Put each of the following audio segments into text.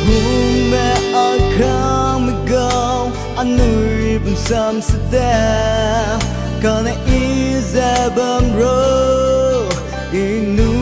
home mẹ ở khang mẹ gao anh nuôi bùn sam sẽ đa còn ai ra bầm rô inu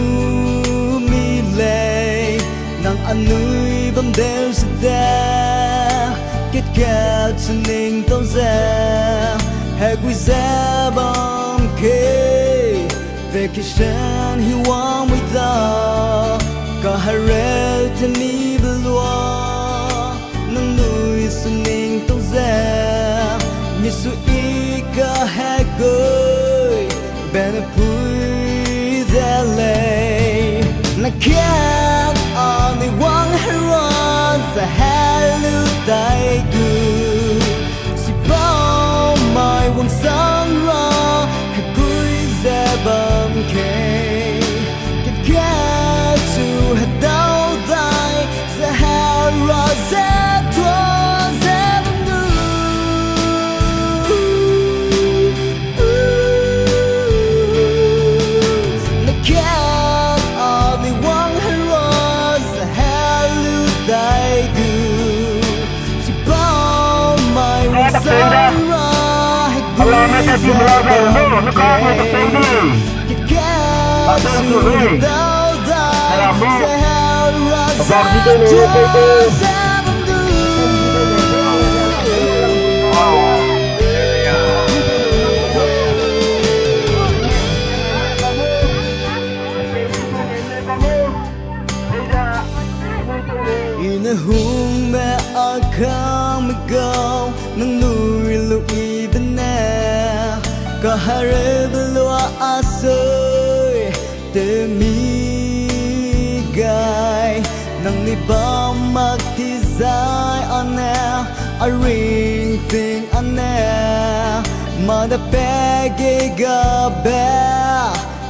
mi lệ nàng anh nuôi bầm đeo sẽ đa kết cả chân nên tao ra hay quý ra bom kê về khi sáng hi vọng mới ta cả hai rêu thân mi belua nâng nuôi xuân nên tao ra mi su y cả hai gối bên vui ra lệ na kia ở nơi vắng hay ron sa hai lưu tay cứ si bao mai vắng sáng ra hay cúi ra bầm kề kết cả chu hạt đau tay sa hai ra ra thua ra bầm ngư na kia ở nơi vắng hay ron sa hai lưu tay cứ si bao mai vắng sáng ra Allah masa di belakang tu, nak masa tinggi. Pasal tu ni. Dalam ni. Abang kita ni tu. Ina hung mẹ ở khang mẹ gao nâng nuôi lưu y bên nè cả hai rê bên lúa á sơi tê mi gai nâng ni bom mặc thì dài anh nè a ring tình anh nè mà đã bé ghê gà bé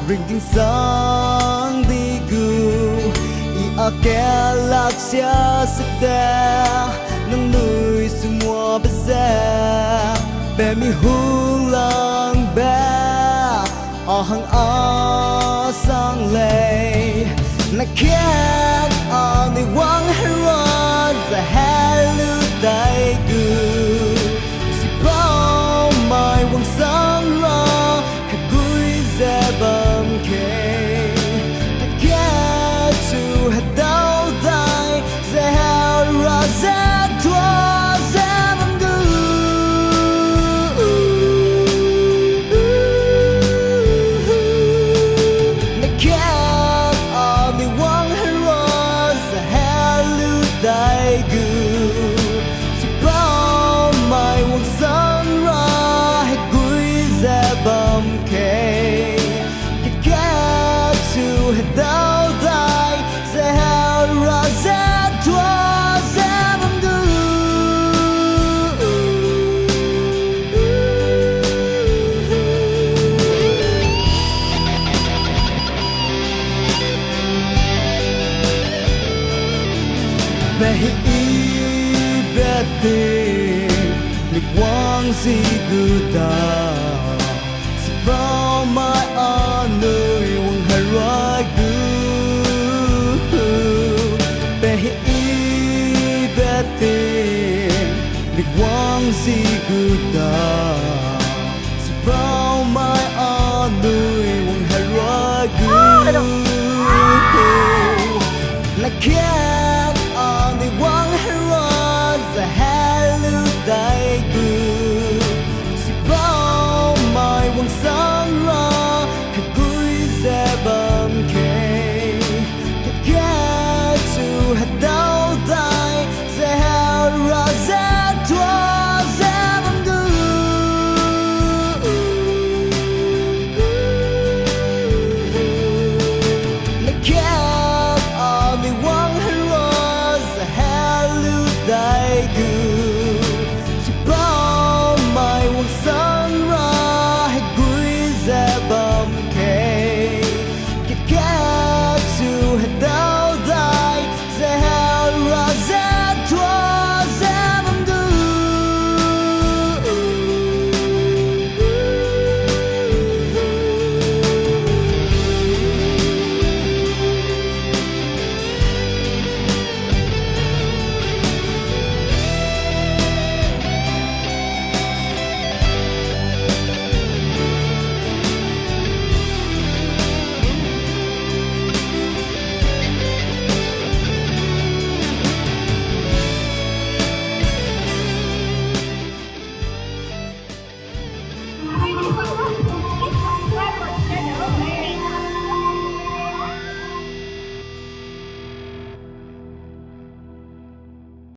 ring tình sang đi gu Akela sia sedang nang nuôi semua besar Bemi hulang ba Ahang asang lay Nakiat ani wang heran Zahalu daigu Si bao mai wang sang ra Hagui zabam kay hạt đau tay sẽ hao ra ra thua ra bầm ngư na kia ở nơi vắng hay ron sẽ hao lưu tay gư chỉ bao mai vắng sáng ra hay cúi ra bầm kề cái cá chu hạt đau tay sẽ hao ra ra thua ra bầm ngư bé hi bé tê lịch quang gì cứ ta sẽ bao mai ở nơi vắng hay ra cứ lịch quang gì cứ ta sẽ bao mai ở nơi vắng hay ra cứ là kia